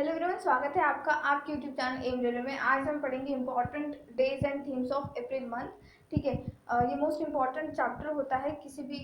Hello everyone, स्वागत है आपका आपके यूट्यूब चैनल एम रेलवे में। आज हम पढ़ेंगे important days and themes of April month. ठीक है, ये मोस्ट इम्पॉर्टेंट चैप्टर होता है किसी भी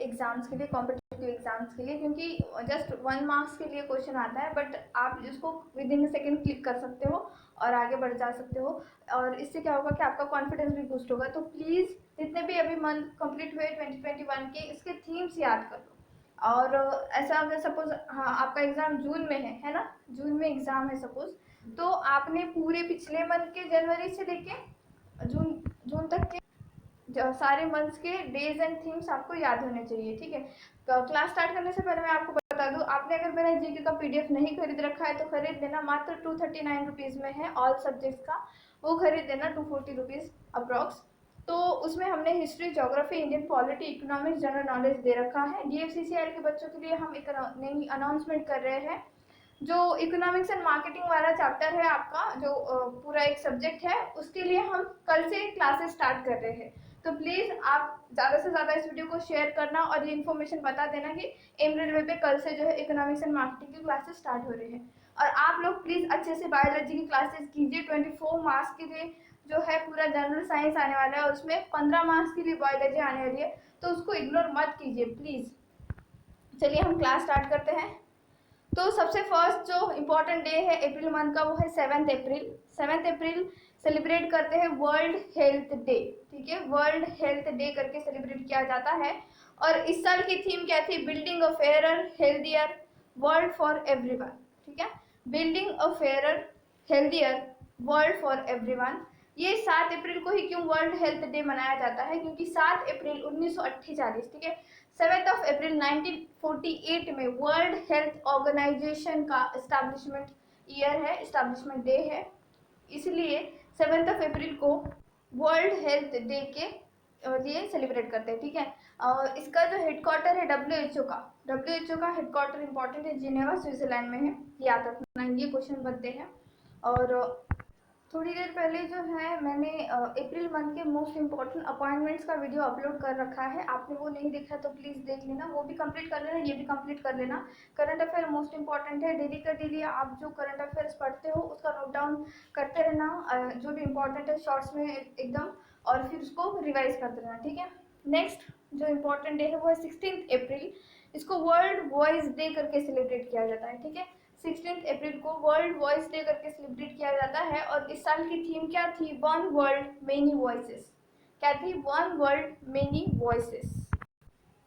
एग्जाम्स के लिए, कॉम्पिटिटिव एग्जाम्स के लिए, क्योंकि जस्ट 1 मार्क्स के लिए क्वेश्चन आता है, बट आप इसको with in a second click कर सकते हो और आगे बढ़ जा सकते हो। और इससे क्या होगा कि आपका कॉन्फिडेंस भी बूस्ट होगा। तो प्लीज़ जितने भी अभी मंथ कंप्लीट हुए 2021 के, इसके थीम्स याद कर लो। और ऐसा अगर सपोज, हाँ, आपका एग्ज़ाम जून में है ना, जून में एग्ज़ाम है सपोज, तो आपने पूरे पिछले मंथ के जनवरी से लेके जून तक के सारे मंथ्स के डेज एंड थीम्स आपको याद होने चाहिए। ठीक है, तो क्लास स्टार्ट करने से पहले मैं आपको बता दूं, आपने अगर मेरा जीके का पीडीएफ नहीं खरीद रखा है तो खरीद लेना। मात्र 239 रुपीज़ में है ऑल सब्जेक्ट्स का, वो खरीद लेना, 240 रुपीज़ अप्रॉक्स। तो उसमें हमने history, geography, Indian polity, economics, general knowledge दे रखा है। डीएफसीसीआई के बच्चों के लिए हम एक नई अनाउंसमेंट कर रहे हैं। जो इकोनॉमिक्स एंड मार्केटिंग वाला चैप्टर है आपका, जो पूरा एक सब्जेक्ट है, उसके लिए हम कल से क्लासेस स्टार्ट कर रहे हैं। तो प्लीज़ आप ज़्यादा से ज़्यादा इस वीडियो को शेयर करना और ये इन्फॉर्मेशन बता देना कि एम रेलवे पे कल से जो है इकोनॉमिक्स एंड मार्केटिंग की क्लासेस स्टार्ट हो रही है। और आप लोग प्लीज़ अच्छे से बायोलॉजी की क्लासेस कीजिए। 24 मार्क्स के लिए जो है पूरा जनरल साइंस आने वाला है और उसमें 15 मार्क्स के लिए बायोलॉजी आने वाली है, तो उसको इग्नोर मत कीजिए प्लीज़। चलिए हम क्लास स्टार्ट करते हैं। तो सबसे फर्स्ट जो इम्पोर्टेंट डे है अप्रैल मंथ का, वो है 7 अप्रैल। 7 अप्रैल सेलिब्रेट करते हैं वर्ल्ड हेल्थ डे। ठीक है, वर्ल्ड हेल्थ डे करके सेलिब्रेट किया जाता है। और इस साल की थीम क्या थी? Building a fairer healthier world for everyone. ठीक है, building a fairer healthier world for everyone. ये 7 अप्रैल को ही क्यों वर्ल्ड हेल्थ डे मनाया जाता है? क्योंकि 7 अप्रैल 1948, ठीक है, 7 अप्रैल 1948 में वर्ल्ड हेल्थ ऑर्गेनाइजेशन का इस्टेब्लिशमेंट ईयर है, इस्टेब्लिशमेंट डे है, इसलिए 7 अप्रैल को वर्ल्ड हेल्थ डे के लिए सेलिब्रेट करते हैं। ठीक है, और इसका जो हेडक्वार्टर है डब्ल्यूएचओ का हेडक्वार्टर इंपॉर्टेंट है, जिनेवा स्विट्जरलैंड में है, याद रखना, ये क्वेश्चन बनते हैं। और थोड़ी देर पहले जो है मैंने अप्रैल मंथ के मोस्ट इम्पॉर्टेंट अपॉइंटमेंट्स का वीडियो अपलोड कर रखा है। आपने वो नहीं देखा तो प्लीज़ देख लेना, वो भी कंप्लीट कर लेना, ये भी कंप्लीट कर लेना। करंट अफेयर मोस्ट इंपॉर्टेंट है, डेली का डेली आप जो करंट अफेयर्स पढ़ते हो उसका नोट डाउन करते रहना, जो भी इम्पोर्टेंट है शॉर्ट्स में एकदम, और फिर उसको रिवाइज करते रहना। ठीक है, नेक्स्ट जो इम्पोर्टेंट डे है वो है 16 अप्रैल। इसको वर्ल्ड वॉइस डे करके सेलिब्रेट किया जाता है। ठीक है, 16 अप्रैल को वर्ल्ड वॉइस डे करके सेलिब्रेट किया जाता है। और इस साल की थीम क्या थी? One world many voices. क्या थी? One world many voices.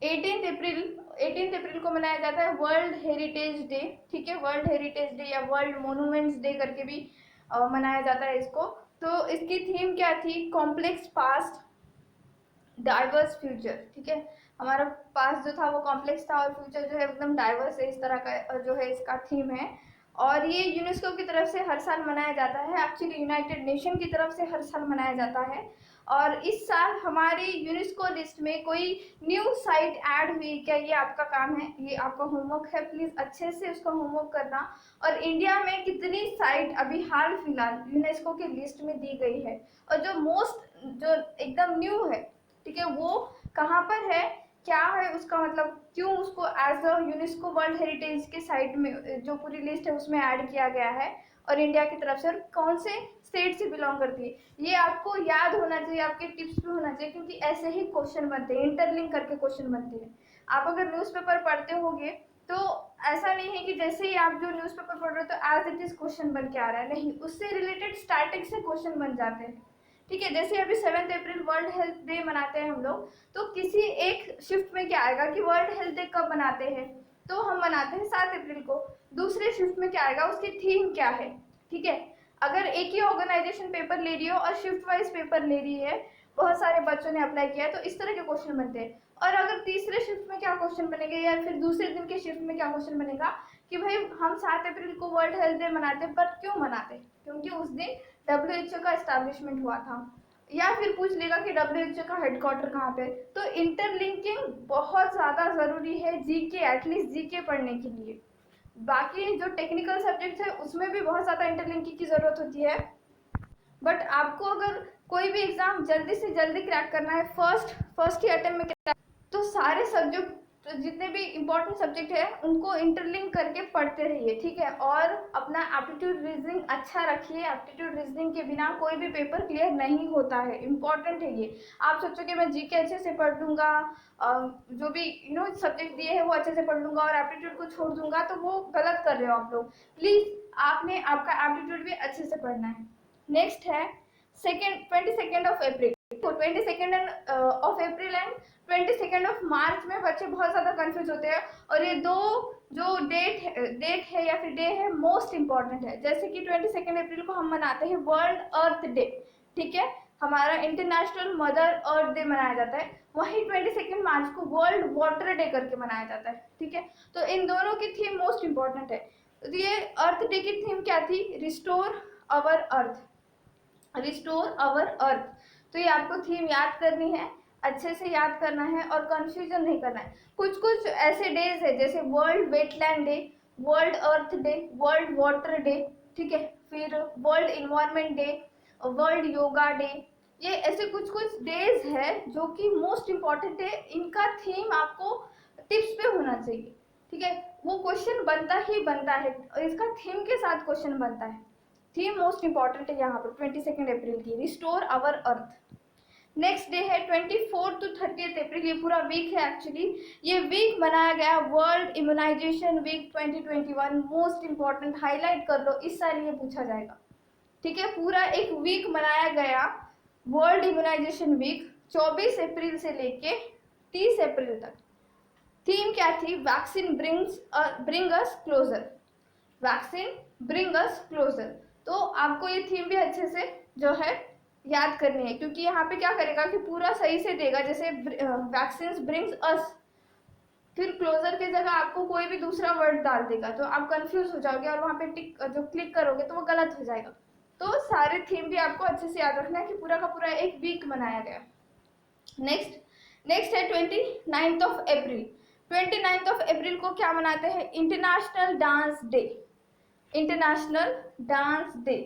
18 अप्रैल को मनाया जाता है वर्ल्ड हेरिटेज डे। ठीक है, वर्ल्ड हेरिटेज डे या वर्ल्ड मोनूमेंट्स डे करके भी मनाया जाता है इसको। तो इसकी थीम क्या थी? Complex past diverse future. ठीक है, हमारा पास्ट जो था वो कॉम्प्लेक्स था और फ्यूचर जो है एकदम डाइवर्स है, इस तरह का जो है इसका थीम है। और ये यूनेस्को की तरफ से हर साल मनाया जाता है, एक्चुअली यूनाइटेड नेशन की तरफ से हर साल मनाया जाता है। और इस साल हमारी यूनेस्को लिस्ट में कोई न्यू साइट ऐड हुई क्या? ये आपका काम है, ये आपका होमवर्क है, प्लीज़ अच्छे से उसका होमवर्क करना। और इंडिया में कितनी साइट अभी हाल फिलहाल यूनेस्को की लिस्ट में दी गई है, और जो एकदम न्यू है, ठीक है, वो कहाँ पर है, क्या है उसका मतलब, क्यों उसको as a UNESCO world heritage के साइट में जो पूरी लिस्ट है उसमें ऐड किया गया है, और इंडिया की तरफ से, और कौन से स्टेट से बिलोंग करती है, ये आपको याद होना चाहिए, आपके टिप्स भी होना चाहिए, क्योंकि ऐसे ही क्वेश्चन बनते हैं, इंटरलिंक करके क्वेश्चन बनते हैं। आप अगर न्यूज़पेपर पढ़ते होंगे तो ऐसा नहीं है कि जैसे ही आप जो न्यूज़पेपर पढ़ रहे हो तो एज इट इज क्वेश्चन बन के आ रहा है, नहीं, उससे रिलेटेड स्टैटिक से क्वेश्चन बन जाते हैं। ठीक है, जैसे अभी 7 अप्रैल वर्ल्ड हेल्थ डे मनाते हैं हम लोग, तो किसी एक शिफ्ट में क्या आएगा कि वर्ल्ड हेल्थ डे कब मनाते हैं, तो हम मनाते हैं 7 अप्रैल को। दूसरे शिफ्ट में क्या आएगा, उसकी थीम क्या है। ठीक है, अगर एक ही ऑर्गेनाइजेशन पेपर ले रही हो और शिफ्ट वाइज पेपर ले रही है, बहुत सारे बच्चों ने अप्लाई किया है, तो इस तरह के क्वेश्चन बनते हैं। और अगर तीसरे शिफ्ट में क्या क्वेश्चन बनेगा, या फिर दूसरे दिन के शिफ्ट में क्या क्वेश्चन बनेगा कि भाई हम 7 अप्रैल को वर्ल्ड हेल्थ डे मनाते हैं, पर क्यों मनाते हैं? क्योंकि उस दिन डब्ल्यूएचओ का एस्टैब्लिशमेंट हुआ था। या फिर पूछ लेगा कि डब्ल्यूएचओ का हेडक्वार्टर कहाँ पे। तो इंटरलिंकिंग बहुत ज़्यादा ज़रूरी है जीके, एटलीस्ट जीके पढ़ने के लिए। बाकी जो टेक्निकल सब्जेक्ट है उसमें भी बहुत ज़्यादा इंटरलिंकिंग की ज़रूरत होती है, बट आपको अगर कोई भी एग्ज़ाम जल्दी से जल्दी क्रैक करना है, फर्स्ट ही अटेम्प्ट में क्रैक, तो सारे सब्जेक्ट तो जितने भी इम्पोर्टेंट सब्जेक्ट है उनको इंटरलिंक करके पढ़ते रहिए, ठीक है। और अपना एप्टीट्यूड रीजनिंग अच्छा रखिए। एप्टीट्यूड रीजनिंग के बिना कोई भी पेपर क्लियर नहीं होता है, इम्पॉर्टेंट है ये। आप सोचो कि मैं जीके अच्छे से पढ़ लूँगा, जो भी सब्जेक्ट दिए हैं वो अच्छे से पढ़ लूँगा और एप्टीट्यूड को छोड़ दूंगा, तो वो गलत कर रहे हो आप लोग। प्लीज़ आपने आपका एप्टीट्यूड भी अच्छे से पढ़ना है। नेक्स्ट है 22 अप्रैल। 22 अप्रैल एंड 22 मार्च में बच्चे बहुत ज़्यादा कंफ्यूज होते हैं, और ये दो जो डेट है या फिर डे है मोस्ट इम्पॉर्टेंट है। जैसे कि 22 अप्रैल को हम मनाते हैं वर्ल्ड अर्थ डे, ठीक है, हमारा इंटरनेशनल मदर अर्थ डे मनाया जाता है। वहीं 22 मार्च को वर्ल्ड वाटर डे करके मनाया जाता है, ठीक है। तो इन दोनों की थीम मोस्ट इम्पॉर्टेंट है। तो ये अर्थ डे की थीम क्या थी? रिस्टोर अवर अर्थ, रिस्टोर अवर अर्थ। तो ये आपको थीम याद करनी है, अच्छे से याद करना है और कंफ्यूजन नहीं करना है। कुछ कुछ ऐसे डेज है जैसे वर्ल्ड वेटलैंड डे, वर्ल्ड अर्थ डे, वर्ल्ड वाटर डे, ठीक है, फिर world environment day, world yoga day. ये ऐसे कुछ कुछ डेज है जो कि मोस्ट इम्पॉर्टेंट है। इनका थीम आपको टिप्स पे होना चाहिए, ठीक है। वो क्वेश्चन बनता ही बनता है, और इसका थीम के साथ क्वेश्चन बनता है। थीम मोस्ट इंपॉर्टेंट है यहाँ पर 22 अप्रैल की, restore our earth. Next day है 24 to 30 अप्रैल, ये पूरा वीक है एक्चुअली। ये वीक मनाया गया world immunisation week 2021। Most important, highlight कर लो, इस साल ये पूछा जाएगा, ठीक है। पूरा एक वीक मनाया गया वर्ल्ड इम्यूनाइजेशन वीक, 24 अप्रैल से लेके 30 अप्रैल तक। थीम क्या थी? Vaccine bring us closure, vaccine bring us closure. तो आपको ये थीम भी अच्छे से जो है याद करनी है, क्योंकि यहाँ पे क्या करेगा कि पूरा सही से देगा। जैसे वैक्सीन ब्रिंग्स अस, फिर क्लोजर की जगह आपको कोई भी दूसरा वर्ड डाल देगा, तो आप कंफ्यूज हो जाओगे और वहाँ पे टिक जो क्लिक करोगे तो वो गलत हो जाएगा। तो सारे थीम भी आपको अच्छे से याद रखना है कि पूरा का पूरा एक वीक मनाया गया। नेक्स्ट है 29 अप्रैल। 29 अप्रैल को क्या मनाते हैं? International dance day, international dance day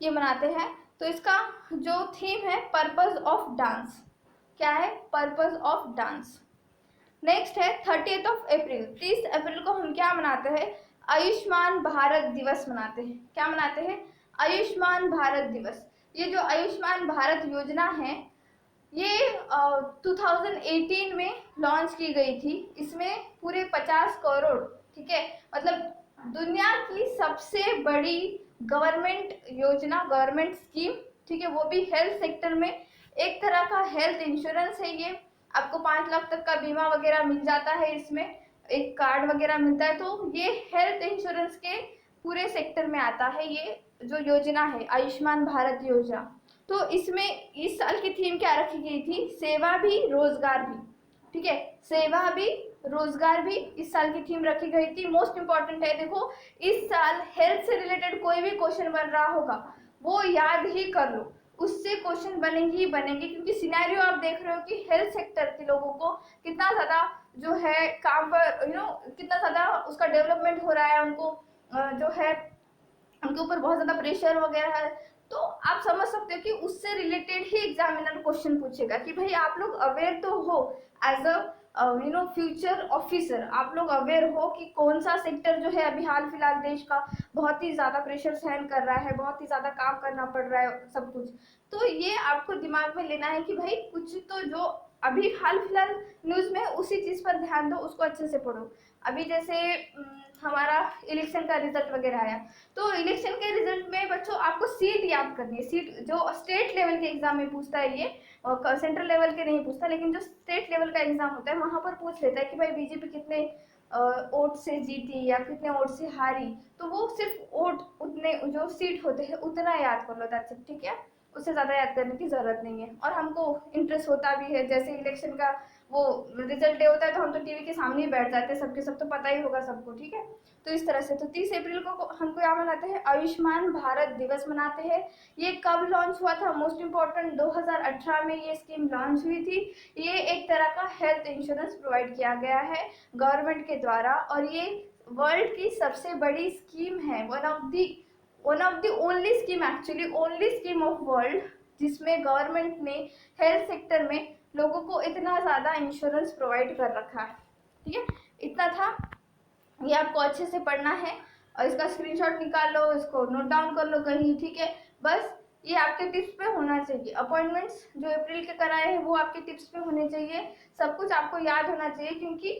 ये मनाते हैं। तो इसका जो थीम है पर्पस ऑफ डांस, क्या है? Purpose of dance. नेक्स्ट है 30 अप्रैल। 30 अप्रैल को हम क्या मनाते हैं? आयुष्मान भारत दिवस मनाते हैं। क्या मनाते हैं? आयुष्मान भारत दिवस। ये जो आयुष्मान भारत योजना है ये 2018 में लॉन्च की गई थी। इसमें पूरे 50 करोड़, ठीक है, मतलब दुनिया की सबसे बड़ी गवर्नमेंट योजना, गवर्नमेंट स्कीम, ठीक है, वो भी हेल्थ सेक्टर में। एक तरह का हेल्थ इंश्योरेंस है ये। आपको 5 लाख तक का बीमा वगैरह मिल जाता है, इसमें एक कार्ड वगैरह मिलता है। तो ये हेल्थ इंश्योरेंस के पूरे सेक्टर में आता है ये जो योजना है, आयुष्मान भारत योजना। तो इसमें इस साल की थीम क्या रखी गई थी? सेवा भी रोजगार भी, ठीक है, सेवा भी रोजगार भी इस साल की थीम रखी गई थी। मोस्ट इंपॉर्टेंट है। देखो इस साल हेल्थ से रिलेटेड कोई भी क्वेश्चन बन रहा होगा वो याद ही कर लो, उससे क्वेश्चन बनेंगे ही बनेंगे, क्योंकि सिनेरियो आप देख रहे हो कि हेल्थ सेक्टर के लोगों को कितना ज़्यादा जो है काम पर कितना ज़्यादा उसका डेवलपमेंट हो रहा है, उनको जो है उनके ऊपर बहुत ज़्यादा प्रेशर वगैरह है। तो आप समझ सकते हो कि उससे रिलेटेड ही एग्जामिनर क्वेश्चन पूछेगा कि भाई आप लोग अवेयर तो हो एज अ फ्यूचर ऑफिसर, आप लोग अवेयर हो कि कौन सा सेक्टर जो है अभी हाल फिलहाल देश का बहुत ही ज़्यादा प्रेशर सहन कर रहा है, बहुत ही ज़्यादा काम करना पड़ रहा है सब कुछ। तो ये आपको दिमाग में लेना है कि भाई कुछ तो जो अभी हाल फिलहाल न्यूज़ में उसी चीज़ पर ध्यान दो, उसको अच्छे से पढ़ो। अभी जैसे हमारा इलेक्शन का रिजल्ट वगैरह आया, तो इलेक्शन के रिजल्ट में बच्चों आपको सीट याद करनी है। सीट जो स्टेट लेवल के एग्जाम में पूछता है ये, और सेंट्रल लेवल के नहीं पूछता, लेकिन जो स्टेट लेवल का एग्जाम होता है वहाँ पर पूछ लेता है कि भाई बीजेपी कितने वोट से जीती या कितने वोट से हारी। तो वो सिर्फ वोट उतने जो सीट होते हैं उतना याद कर लो, दैट्स इट, ठीक है, उससे ज़्यादा याद करने की ज़रूरत नहीं है। और हमको इंटरेस्ट होता भी है, जैसे इलेक्शन का वो रिजल्ट डे होता है तो हम तो टीवी के सामने ही बैठ जाते हैं, सबके सब तो पता ही होगा सबको, ठीक है। तो इस तरह से तो 30 अप्रैल को हमको यहाँ मनाते हैं आयुष्मान भारत दिवस मनाते हैं। ये कब लॉन्च हुआ था? मोस्ट इम्पॉर्टेंट 2018 में ये स्कीम लॉन्च हुई थी। ये एक तरह का हेल्थ इंश्योरेंस प्रोवाइड किया गया है गवर्नमेंट के द्वारा, और ये वर्ल्ड की सबसे बड़ी स्कीम है, one of the only scheme, actually only scheme of world जिसमें गवर्नमेंट ने हेल्थ सेक्टर में लोगों को इतना ज़्यादा इंश्योरेंस प्रोवाइड कर रखा है, ठीक है, इतना था। ये आपको अच्छे से पढ़ना है और इसका स्क्रीनशॉट निकाल लो, इसको नोट डाउन कर लो कहीं, ठीक है। बस ये आपके टिप्स पे होना चाहिए। अपॉइंटमेंट्स जो अप्रैल के कराए हैं वो आपके टिप्स पे होने चाहिए, सब कुछ आपको याद होना चाहिए, क्योंकि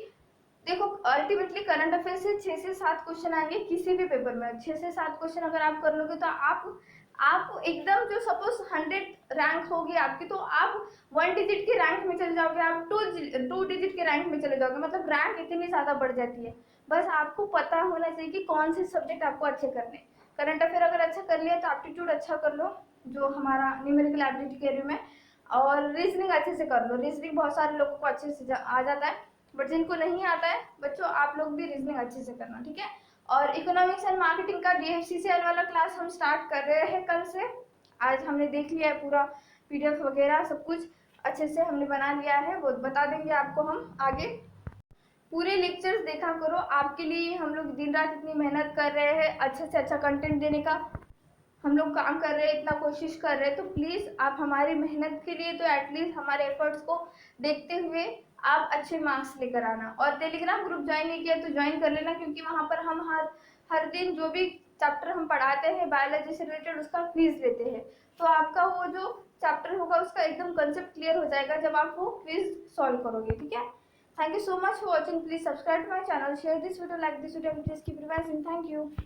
देखो अल्टीमेटली करंट अफेयर से 6 से 7 क्वेश्चन आएंगे किसी भी पेपर में। 6 से 7 क्वेश्चन अगर आप कर लोगे तो आप एकदम, जो सपोज 100 रैंक होगी आपकी, तो आप 1 डिजिट के रैंक में चले जाओगे, आप 2 डिजिट के रैंक में चले जाओगे, मतलब रैंक इतनी ज़्यादा बढ़ जाती है। बस आपको पता होना चाहिए कि कौन से सब्जेक्ट आपको अच्छे करने। करंट अफेयर अगर अच्छा कर लिया तो एप्टीट्यूड अच्छा कर लो, जो हमारा न्यूमेरिकल एबिलिटी के एरिया में, और रीजनिंग अच्छे से कर लो। रीजनिंग बहुत सारे लोगों को अच्छे से आ जाता है, बट जिनको नहीं आता है बच्चों, आप लोग भी रीजनिंग अच्छे से करना, ठीक है। और इकोनॉमिक्स एंड मार्केटिंग का DFCCL वाला क्लास हम स्टार्ट कर रहे हैं कल से। आज हमने देख लिया है पूरा PDF वगैरह, सब कुछ अच्छे से हमने बना लिया है, वो बता देंगे आपको हम आगे। पूरे लेक्चर्स देखा करो, आपके लिए हम लोग दिन रात इतनी मेहनत कर रहे हैं अच्छे से अच्छा कंटेंट देने का, हम लोग काम कर रहे हैं, इतना कोशिश कर रहे हैं, तो प्लीज़ आप हमारी मेहनत के लिए तो एटलीस्ट हमारे एफर्ट्स को देखते हुए आप अच्छे मार्क्स लेकर आना। और टेलीग्राम ग्रुप ज्वाइन नहीं किया तो ज्वाइन कर लेना, क्योंकि वहाँ पर हम हर दिन जो भी चैप्टर हम पढ़ाते हैं बायोलॉजी से रिलेटेड, उसका क्विज लेते हैं। तो आपका वो जो चैप्टर होगा उसका एकदम कंसेप्ट क्लियर हो जाएगा जब आप वो क्विज सॉल्व करोगे, ठीक है। Thank you so much for watching, please subscribe to my channel, share this video, like this video, please keep revising, thank you.